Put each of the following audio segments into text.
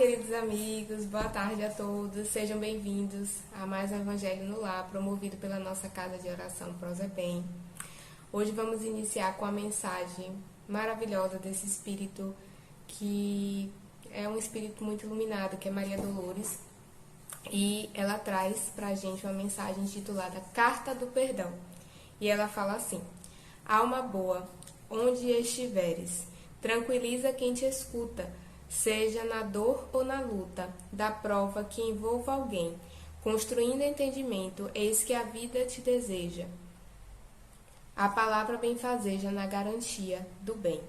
queridos amigos, boa tarde a todos, sejam bem-vindos a mais um Evangelho no Lar, promovido pela nossa Casa de Oração Prosebem. Hoje vamos iniciar com a mensagem maravilhosa desse Espírito, que é um Espírito muito iluminado, que é Maria Dolores, e ela traz pra gente uma mensagem intitulada Carta do Perdão. E ela fala assim: Alma boa, onde estiveres, tranquiliza quem te escuta, seja na dor ou na luta, da prova que envolva alguém, construindo entendimento, eis que a vida te deseja. A palavra benfazeja na garantia do bem.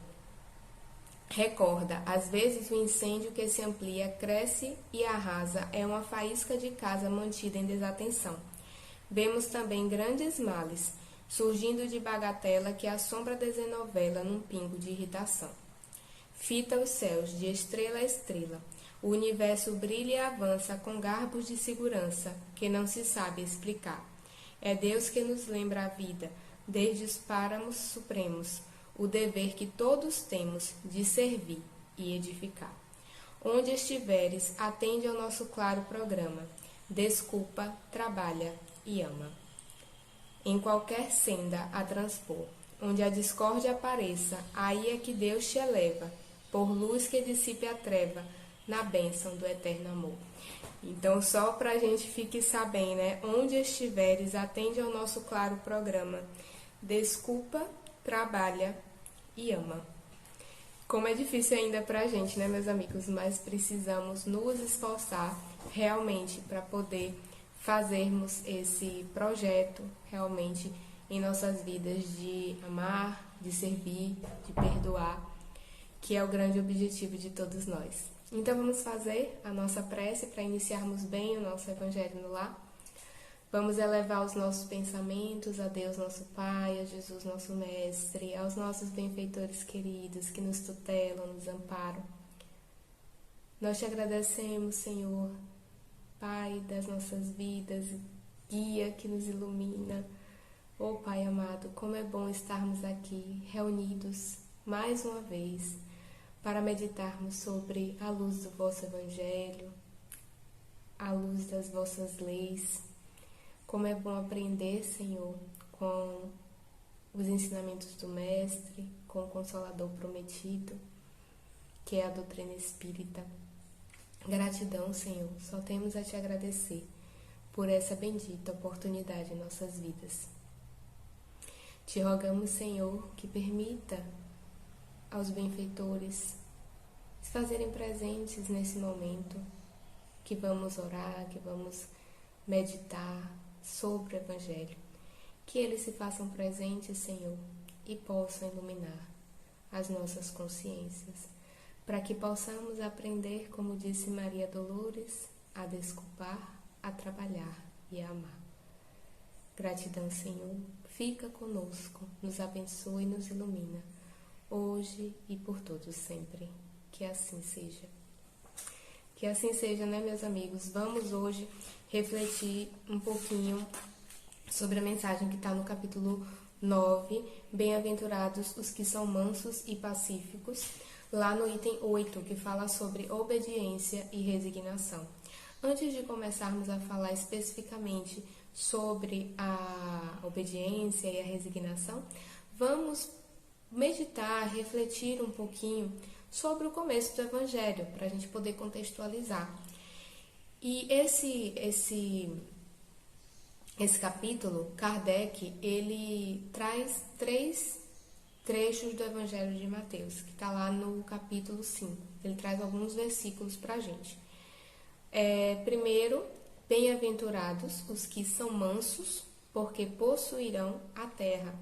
Recorda, às vezes o incêndio que se amplia, cresce e arrasa é uma faísca de casa mantida em desatenção. Vemos também grandes males, surgindo de bagatela que a sombra desenovela num pingo de irritação. Fita os céus de estrela a estrela, o universo brilha e avança com garbos de segurança que não se sabe explicar. É Deus que nos lembra a vida, desde os páramos supremos, o dever que todos temos de servir e edificar. Onde estiveres, atende ao nosso claro programa, desculpa, trabalha e ama. Em qualquer senda a transpor, onde a discórdia apareça, aí é que Deus te eleva, por luz que dissipe a treva, na bênção do eterno amor. Então, só para a gente fique sabendo, né? Onde estiveres, atende ao nosso claro programa. Desculpa, trabalha e ama. Como é difícil ainda para a gente, né, meus amigos? Mas precisamos nos esforçar realmente para poder fazermos esse projeto realmente em nossas vidas de amar, de servir, de perdoar, que é o grande objetivo de todos nós. Então vamos fazer a nossa prece para iniciarmos bem o nosso Evangelho no Lar. Vamos elevar os nossos pensamentos a Deus nosso Pai, a Jesus nosso Mestre, aos nossos benfeitores queridos que nos tutelam, nos amparam. Nós te agradecemos, Senhor, Pai das nossas vidas, guia que nos ilumina. Oh Pai amado, como é bom estarmos aqui reunidos mais uma vez para meditarmos sobre a luz do vosso Evangelho, a luz das vossas leis. Como é bom aprender, Senhor, com os ensinamentos do Mestre, com o Consolador prometido, que é a doutrina espírita. Gratidão, Senhor, só temos a te agradecer por essa bendita oportunidade em nossas vidas. Te rogamos, Senhor, que permita aos benfeitores se fazerem presentes nesse momento, que vamos orar, que vamos meditar sobre o Evangelho, que eles se façam presentes, Senhor, e possam iluminar as nossas consciências, para que possamos aprender, como disse Maria Dolores, a desculpar, a trabalhar e a amar. Gratidão, Senhor, fica conosco, nos abençoe e nos ilumina, hoje e por todos sempre. Que assim seja. Que assim seja, né, meus amigos? Vamos hoje refletir um pouquinho sobre a mensagem que está no capítulo 9, Bem-aventurados os que são mansos e pacíficos, lá no item 8, que fala sobre obediência e resignação. Antes de começarmos a falar especificamente sobre a obediência e a resignação, vamos meditar, refletir um pouquinho sobre o começo do Evangelho, para a gente poder contextualizar. E esse capítulo, Kardec, ele traz 3 trechos do Evangelho de Mateus, que está lá no capítulo 5. Ele traz alguns versículos para a gente. Primeiro, bem-aventurados os que são mansos, porque possuirão a terra.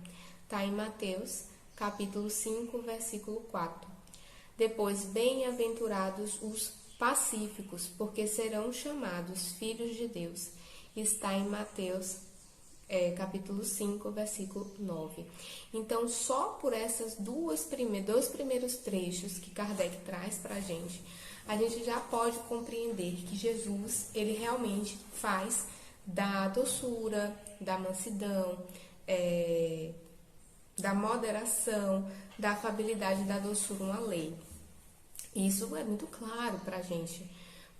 Está em Mateus, capítulo 5, versículo 4. Depois, bem-aventurados os pacíficos, porque serão chamados filhos de Deus. Está em Mateus, capítulo 5, versículo 9. Então, só por essas dois primeiros trechos que Kardec traz para a gente já pode compreender que Jesus, ele realmente faz da doçura, da mansidão, da moderação, da afabilidade, da doçura uma lei. Isso é muito claro para a gente,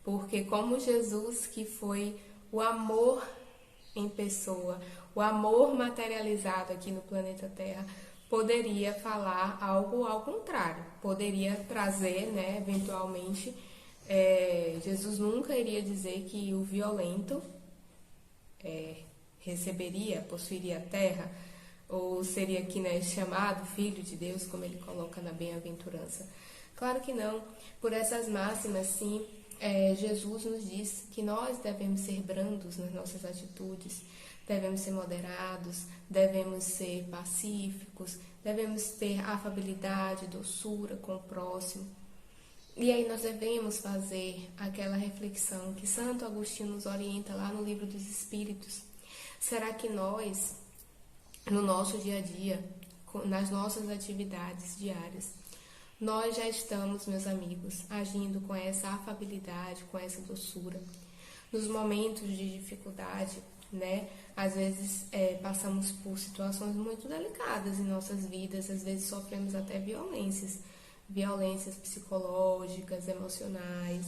Porque como Jesus, que foi o amor em pessoa, o amor materializado aqui no planeta Terra, poderia falar algo ao contrário, poderia trazer, né, eventualmente, Jesus nunca iria dizer que o violento receberia, possuiria a terra, ou seria aqui, né, chamado filho de Deus, como ele coloca na bem-aventurança. Claro que não. Por essas máximas, sim, Jesus nos diz que nós devemos ser brandos nas nossas atitudes, devemos ser moderados, devemos ser pacíficos, devemos ter afabilidade, doçura com o próximo. E aí nós devemos fazer aquela reflexão que Santo Agostinho nos orienta lá no Livro dos Espíritos. Será que nós, no nosso dia a dia, nas nossas atividades diárias, nós já estamos, meus amigos, agindo com essa afabilidade, com essa doçura? Nos momentos de dificuldade, né? Às vezes passamos por situações muito delicadas em nossas vidas, às vezes sofremos até violências psicológicas, emocionais.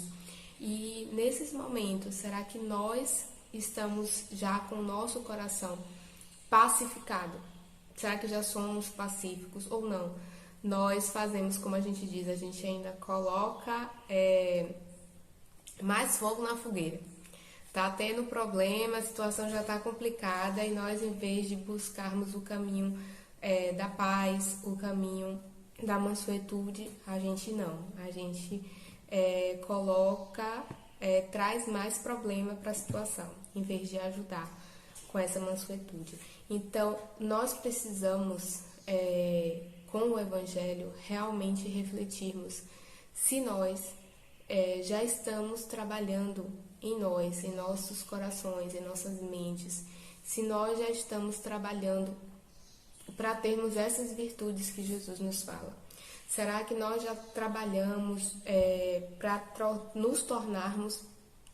E nesses momentos, será que nós estamos já com o nosso coração pacificado? Será que já somos pacíficos ou não? Nós fazemos, como a gente diz, a gente ainda coloca mais fogo na fogueira. Tá tendo problema, a situação já está complicada e nós, em vez de buscarmos o caminho da paz, o caminho da mansuetude, a gente não. A gente traz mais problema para a situação, em vez de ajudar com essa mansuetude. Então, nós precisamos, com o Evangelho, realmente refletirmos se nós já estamos trabalhando em nós, em nossos corações, em nossas mentes, se nós já estamos trabalhando para termos essas virtudes que Jesus nos fala. Será que nós já trabalhamos para nos tornarmos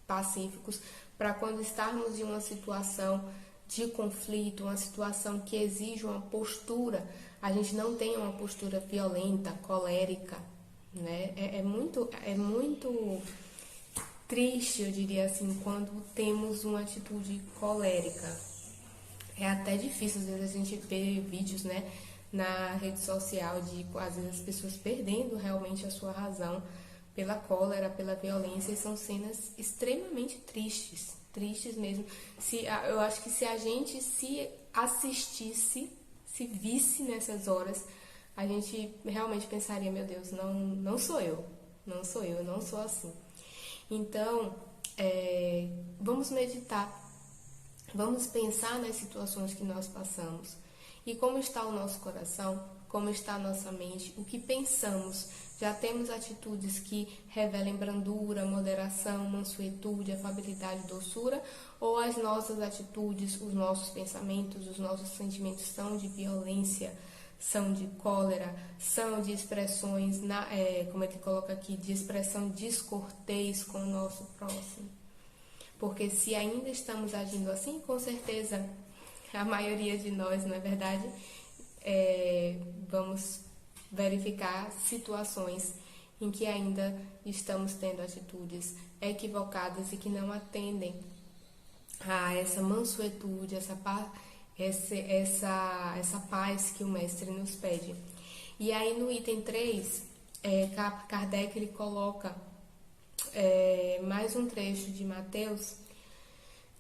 pacíficos, para quando estarmos em uma situação de conflito, uma situação que exige uma postura, a gente não tenha uma postura violenta, colérica, né? É muito triste, eu diria assim, quando temos uma atitude colérica. É até difícil, às vezes, a gente ver vídeos, né, na rede social de, às vezes, as pessoas perdendo realmente a sua razão pela cólera, pela violência, e são cenas extremamente tristes mesmo. Eu acho que se a gente se assistisse, se visse nessas horas, a gente realmente pensaria, meu Deus, não sou eu, não sou assim. Então, vamos meditar, vamos pensar nas situações que nós passamos e como está o nosso coração, como está a nossa mente, o que pensamos. Já temos atitudes que revelem brandura, moderação, mansuetude, afabilidade, doçura, ou as nossas atitudes, os nossos pensamentos, os nossos sentimentos são de violência, são de cólera, são de expressões, como ele coloca aqui, de expressão descortês com o nosso próximo. Porque se ainda estamos agindo assim, com certeza a maioria de nós, não é verdade, vamos verificar situações em que ainda estamos tendo atitudes equivocadas e que não atendem a essa mansuetude, essa paz que o Mestre nos pede. E aí no item 3, Kardec ele coloca mais um trecho de Mateus,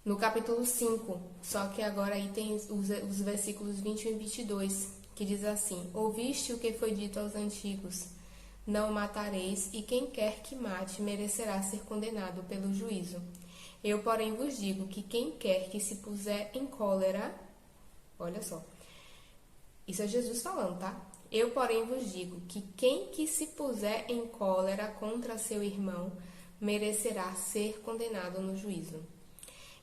no capítulo 5, só que agora aí tem os versículos 21 e 22, que diz assim: Ouviste o que foi dito aos antigos, não matareis, e quem quer que mate merecerá ser condenado pelo juízo. Eu, porém, vos digo que quem quer que se puser em cólera, olha só, isso é Jesus falando, tá? Eu, porém, vos digo que quem que se puser em cólera contra seu irmão merecerá ser condenado no juízo.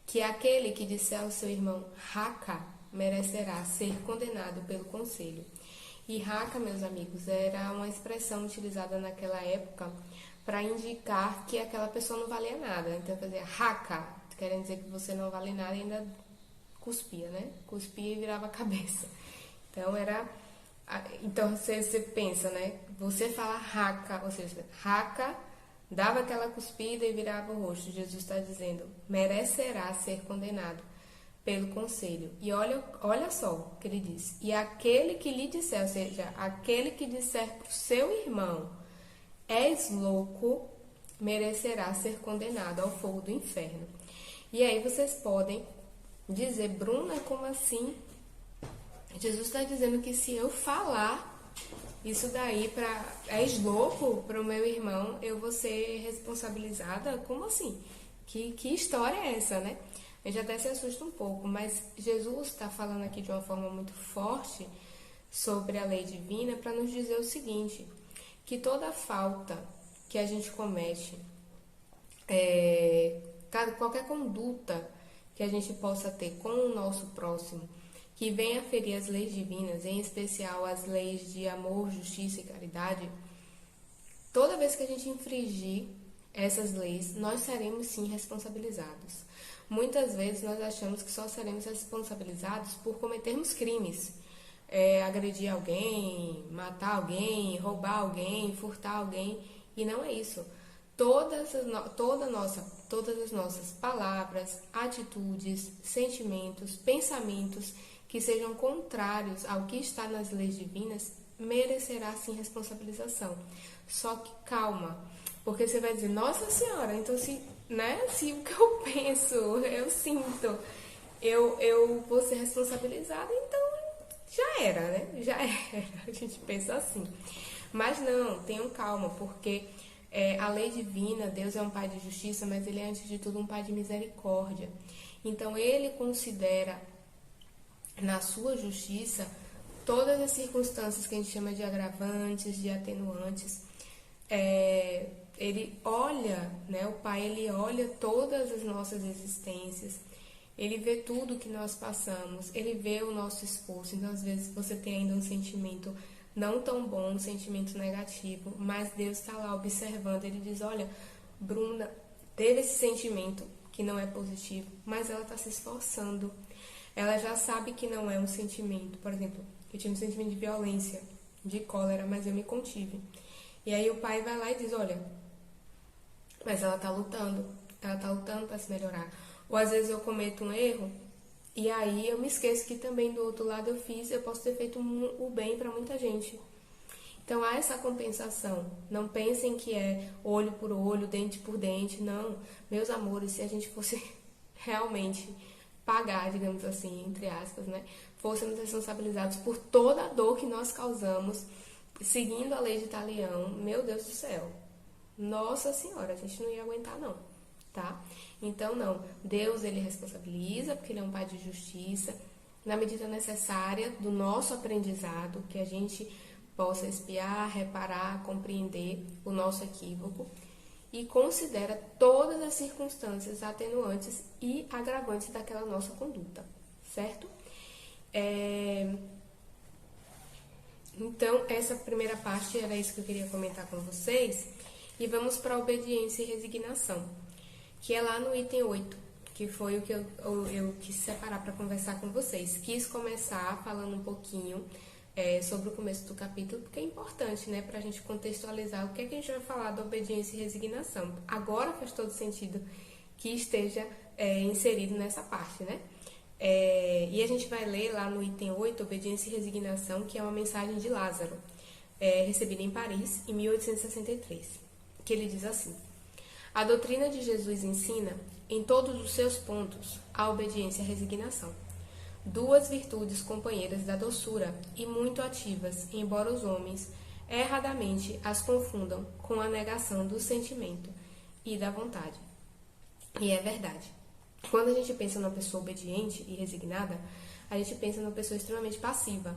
Que aquele que disser ao seu irmão raca merecerá ser condenado pelo conselho. E raca, meus amigos, era uma expressão utilizada naquela época para indicar que aquela pessoa não valia nada. Então, fazia raca, querendo dizer que você não vale nada, e ainda cuspia, né? Cuspia e virava a cabeça. Então você pensa, né? Você fala raca, ou seja, raca dava aquela cuspida e virava o rosto. Jesus está dizendo, merecerá ser condenado pelo conselho. E olha só o que ele diz. E aquele que lhe disser, ou seja, aquele que disser para o seu irmão, és louco, merecerá ser condenado ao fogo do inferno. E aí vocês podem dizer, Bruna, como assim? Jesus está dizendo que se eu falar isso daí és louco para o meu irmão, eu vou ser responsabilizada? Como assim? Que história é essa, né? A gente até se assusta um pouco, mas Jesus está falando aqui de uma forma muito forte sobre a lei divina para nos dizer o seguinte, que toda falta que a gente comete, qualquer conduta que a gente possa ter com o nosso próximo, que venha ferir as leis divinas, em especial as leis de amor, justiça e caridade, toda vez que a gente infringir essas leis, nós seremos sim responsabilizados. Muitas vezes nós achamos que só seremos responsabilizados por cometermos crimes, agredir alguém, matar alguém, roubar alguém, furtar alguém, e não é isso. Todas as nossas palavras, atitudes, sentimentos, pensamentos que sejam contrários ao que está nas leis divinas, merecerá sim responsabilização. Só que calma, porque você vai dizer, nossa senhora, então se o que eu penso, eu sinto, eu vou ser responsabilizada, então já era, né? Já era, a gente pensa assim. Mas não, tenham calma, porque a lei divina, Deus é um Pai de justiça, mas Ele é antes de tudo um Pai de misericórdia. Então Ele considera na sua justiça todas as circunstâncias que a gente chama de agravantes, de atenuantes. Ele olha, né, o Pai, ele olha todas as nossas existências, ele vê tudo que nós passamos, ele vê o nosso esforço. Então, às vezes, você tem ainda um sentimento não tão bom, um sentimento negativo, mas Deus está lá observando, ele diz, olha, Bruna teve esse sentimento que não é positivo, mas ela está se esforçando. Ela já sabe que não é um sentimento, por exemplo, eu tinha um sentimento de violência, de cólera, mas eu me contive. E aí o Pai vai lá e diz, olha, mas ela está lutando para se melhorar. Ou às vezes eu cometo um erro e aí eu me esqueço que também do outro lado eu posso ter feito o bem para muita gente. Então há essa compensação. Não pensem que é olho por olho, dente por dente. Não, meus amores, se a gente fosse realmente pagar, digamos assim, entre aspas, né? Fôssemos responsabilizados por toda a dor que nós causamos, seguindo a lei de Talião, meu Deus do céu. Nossa Senhora, a gente não ia aguentar não, tá? Então não, Deus ele responsabiliza, porque ele é um Pai de justiça, na medida necessária do nosso aprendizado, que a gente possa espiar, reparar, compreender o nosso equívoco, e considera todas as circunstâncias atenuantes e agravantes daquela nossa conduta, certo? Então, essa primeira parte era isso que eu queria comentar com vocês. E vamos para a obediência e resignação, que é lá no item 8, que foi o que eu quis separar para conversar com vocês. Quis começar falando um pouquinho sobre o começo do capítulo, porque é importante, né, para a gente contextualizar o que é que a gente vai falar da obediência e resignação. Agora faz todo sentido que esteja inserido nessa parte, né? E a gente vai ler lá no item 8, obediência e resignação, que é uma mensagem de Lázaro, recebida em Paris, em 1863, que ele diz assim: a doutrina de Jesus ensina, em todos os seus pontos, a obediência e a resignação, duas virtudes companheiras da doçura e muito ativas, embora os homens erradamente as confundam com a negação do sentimento e da vontade. E é verdade. Quando a gente pensa numa pessoa obediente e resignada, a gente pensa numa pessoa extremamente passiva,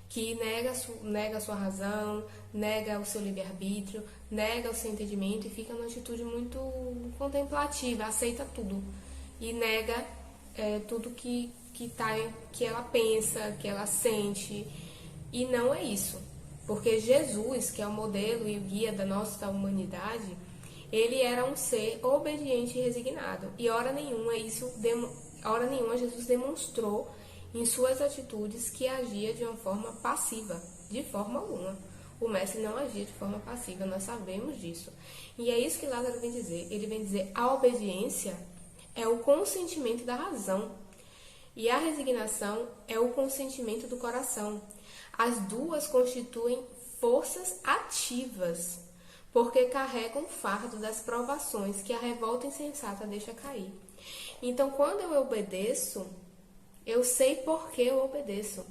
que nega a sua razão, nega o seu livre-arbítrio, nega o seu entendimento e fica numa atitude muito contemplativa, aceita tudo e nega tudo que ela pensa, que ela sente. E não é isso, porque Jesus, que é o modelo e o guia da nossa humanidade, ele era um ser obediente e resignado. E hora nenhuma Jesus demonstrou em suas atitudes que agia de uma forma passiva, de forma alguma. O mestre não agia de forma passiva, nós sabemos disso. E é isso que Lázaro vem dizer. Ele vem dizer, a obediência é o consentimento da razão. E a resignação é o consentimento do coração. As duas constituem forças ativas, porque carregam o fardo das provações que a revolta insensata deixa cair. Então, quando eu obedeço, eu sei por que eu obedeço.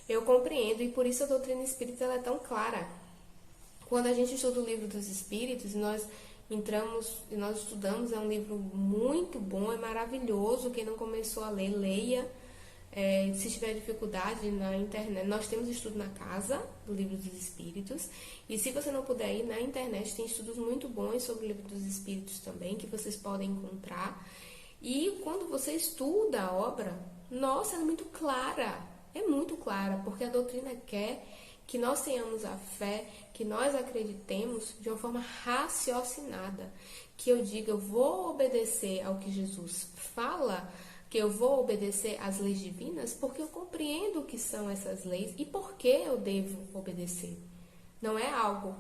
Eu compreendo, e por isso a doutrina espírita ela é tão clara. Quando a gente estuda o livro dos Espíritos, nós estudamos, é um livro muito bom, é maravilhoso. Quem não começou a ler, leia. Se tiver dificuldade na internet, nós temos estudo na casa do livro dos Espíritos. E se você não puder ir na internet, tem estudos muito bons sobre o livro dos Espíritos também, que vocês podem encontrar. E quando você estuda a obra, nossa, é muito clara, porque a doutrina quer que nós tenhamos a fé, que nós acreditemos de uma forma raciocinada, que eu diga, eu vou obedecer ao que Jesus fala, que eu vou obedecer às leis divinas, porque eu compreendo o que são essas leis e por que eu devo obedecer. Não é algo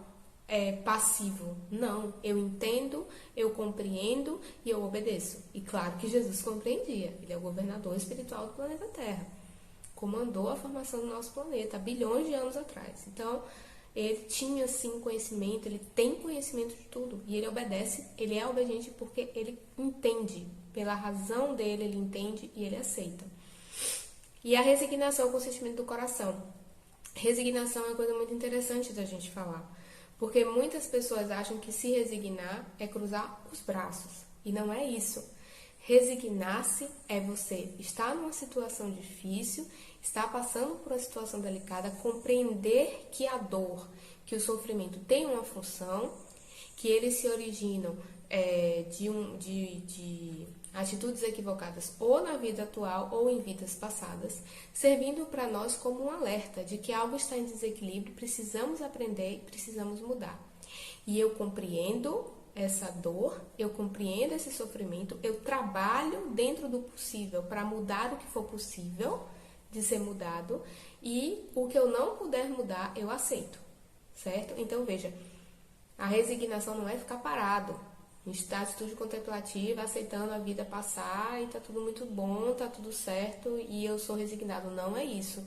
passivo, não, eu entendo, eu compreendo e eu obedeço. E claro que Jesus compreendia, ele é o governador espiritual do planeta Terra. Comandou a formação do nosso planeta há bilhões de anos atrás. Então, ele tinha sim conhecimento, ele tem conhecimento de tudo. E ele obedece, ele é obediente porque ele entende. Pela razão dele, ele entende e ele aceita. E a resignação é o consentimento do coração. Resignação é uma coisa muito interessante da gente falar. Porque muitas pessoas acham que se resignar é cruzar os braços. E não é isso. Resignar-se é você estar numa situação difícil, estar passando por uma situação delicada, compreender que a dor, que o sofrimento tem uma função, que eles se originam de atitudes equivocadas ou na vida atual ou em vidas passadas, servindo para nós como um alerta de que algo está em desequilíbrio, precisamos aprender, precisamos mudar. E eu compreendo essa dor, eu compreendo esse sofrimento, eu trabalho dentro do possível para mudar o que for possível de ser mudado e o que eu não puder mudar, eu aceito, certo? Então, veja, a resignação não é ficar parado, a gente está em atitude contemplativa, aceitando a vida passar e tá tudo muito bom, tá tudo certo e eu sou resignado. Não é isso.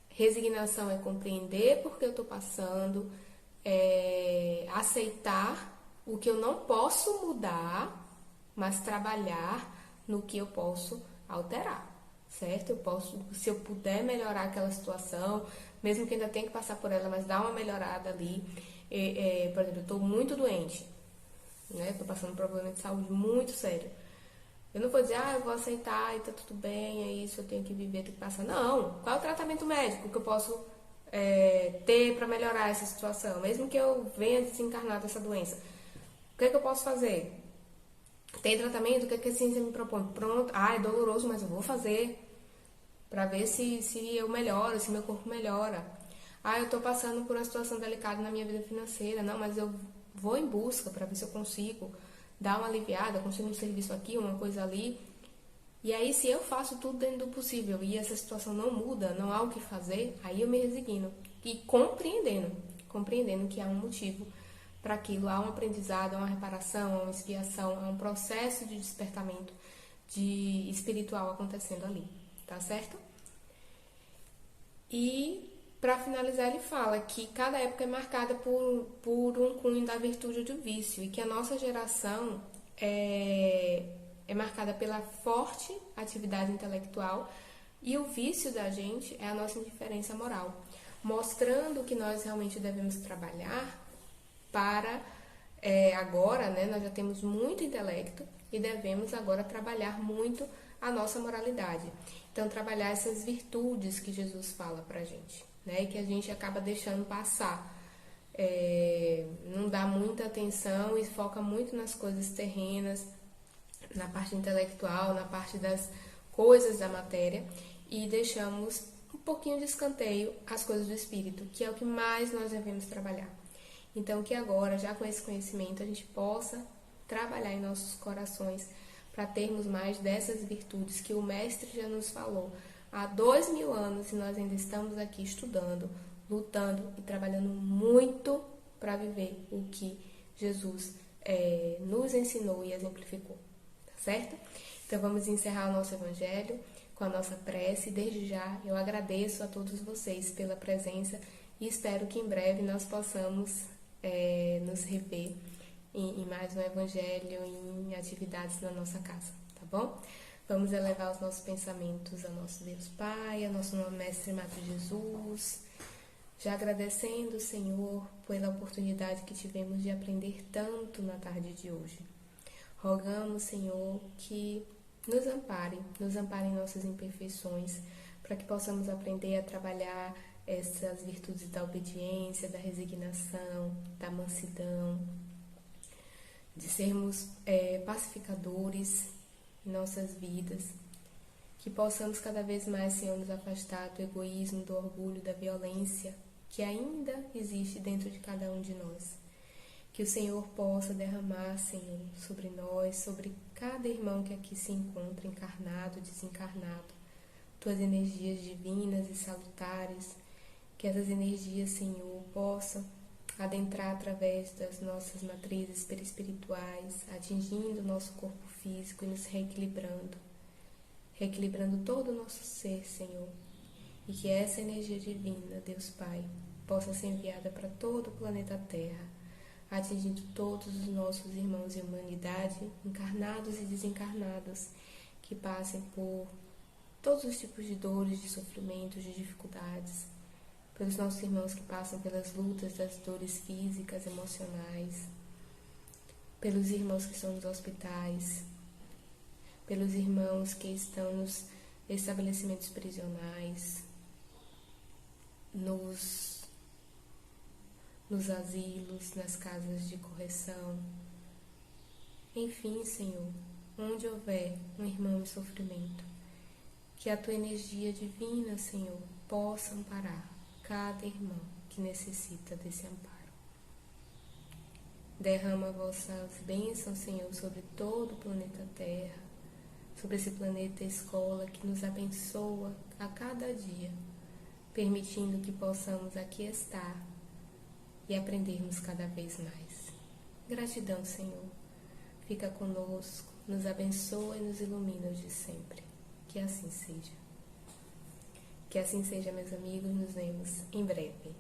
Resignação é compreender porque eu tô passando, aceitar o que eu não posso mudar, mas trabalhar no que eu posso alterar, certo? Se eu puder melhorar aquela situação, mesmo que ainda tenha que passar por ela, mas dar uma melhorada ali. Por exemplo, eu estou muito doente, né? Estou passando por um problema de saúde muito sério. Eu não vou dizer, eu vou aceitar e tá tudo bem, é isso, eu tenho que viver, tenho que passar. Não, qual é o tratamento médico que eu posso ter para melhorar essa situação? Mesmo que eu venha desencarnar dessa doença, o que é que eu posso fazer? Tem tratamento? O que é que a ciência me propõe? Pronto, é doloroso, mas eu vou fazer para ver se eu melhoro, se meu corpo melhora. Eu estou passando por uma situação delicada na minha vida financeira. Não, mas eu vou em busca para ver se eu consigo dar uma aliviada, consigo um serviço aqui, uma coisa ali. E aí, se eu faço tudo dentro do possível e essa situação não muda, não há o que fazer, aí eu me resigno. E compreendendo que há um motivo para aquilo, há um aprendizado, há uma reparação, há uma expiação, há um processo de despertamento espiritual acontecendo ali, tá certo? E, para finalizar, ele fala que cada época é marcada por um cunho da virtude ou do vício e que a nossa geração é marcada pela forte atividade intelectual e o vício da gente é a nossa indiferença moral, mostrando que nós realmente devemos trabalhar para agora, né, nós já temos muito intelecto e devemos agora trabalhar muito a nossa moralidade. Então, trabalhar essas virtudes que Jesus fala pra gente, né, e que a gente acaba deixando passar. Não dá muita atenção e foca muito nas coisas terrenas, na parte intelectual, na parte das coisas da matéria e deixamos um pouquinho de escanteio as coisas do espírito, que é o que mais nós devemos trabalhar. Então, que agora, já com esse conhecimento, a gente possa trabalhar em nossos corações para termos mais dessas virtudes que o Mestre já nos falou há 2000 anos e nós ainda estamos aqui estudando lutando e trabalhando muito para viver o que Jesus nos ensinou e exemplificou, tá certo? Então vamos encerrar o nosso evangelho com a nossa prece. Desde já eu agradeço a todos vocês pela presença e espero que em breve nós possamos nos rever em mais um evangelho, em atividades na nossa casa, tá bom? Vamos elevar os nossos pensamentos ao nosso Deus Pai, ao nosso Mestre Amado Jesus, já agradecendo, Senhor, pela oportunidade que tivemos de aprender tanto na tarde de hoje. Rogamos, Senhor, que nos ampare em nossas imperfeições, para que possamos aprender a trabalhar essas virtudes da obediência, da resignação, da mansidão, de sermos pacificadores em nossas vidas, que possamos cada vez mais, Senhor, nos afastar do egoísmo, do orgulho, da violência que ainda existe dentro de cada um de nós. Que o Senhor possa derramar, Senhor, sobre nós, sobre cada irmão que aqui se encontra, encarnado, desencarnado, tuas energias divinas e salutares, que essas energias, Senhor, possam adentrar através das nossas matrizes perispirituais, atingindo o nosso corpo físico e nos reequilibrando todo o nosso ser, Senhor. E que essa energia divina, Deus Pai, possa ser enviada para todo o planeta Terra, atingindo todos os nossos irmãos e humanidade, encarnados e desencarnados, que passem por todos os tipos de dores, de sofrimentos, de dificuldades, pelos nossos irmãos que passam pelas lutas das dores físicas, emocionais, pelos irmãos que estão nos hospitais, pelos irmãos que estão nos estabelecimentos prisionais, nos asilos, nas casas de correção. Enfim, Senhor, onde houver um irmão em sofrimento, que a Tua energia divina, Senhor, possa amparar cada irmão que necessita desse amparo. Derrama vossas bênçãos, Senhor, sobre todo o planeta Terra, sobre esse planeta escola que nos abençoa a cada dia, permitindo que possamos aqui estar e aprendermos cada vez mais. Gratidão, Senhor. Fica conosco, nos abençoa e nos ilumina de sempre. Que assim seja. Que assim seja, meus amigos. Nos vemos em breve.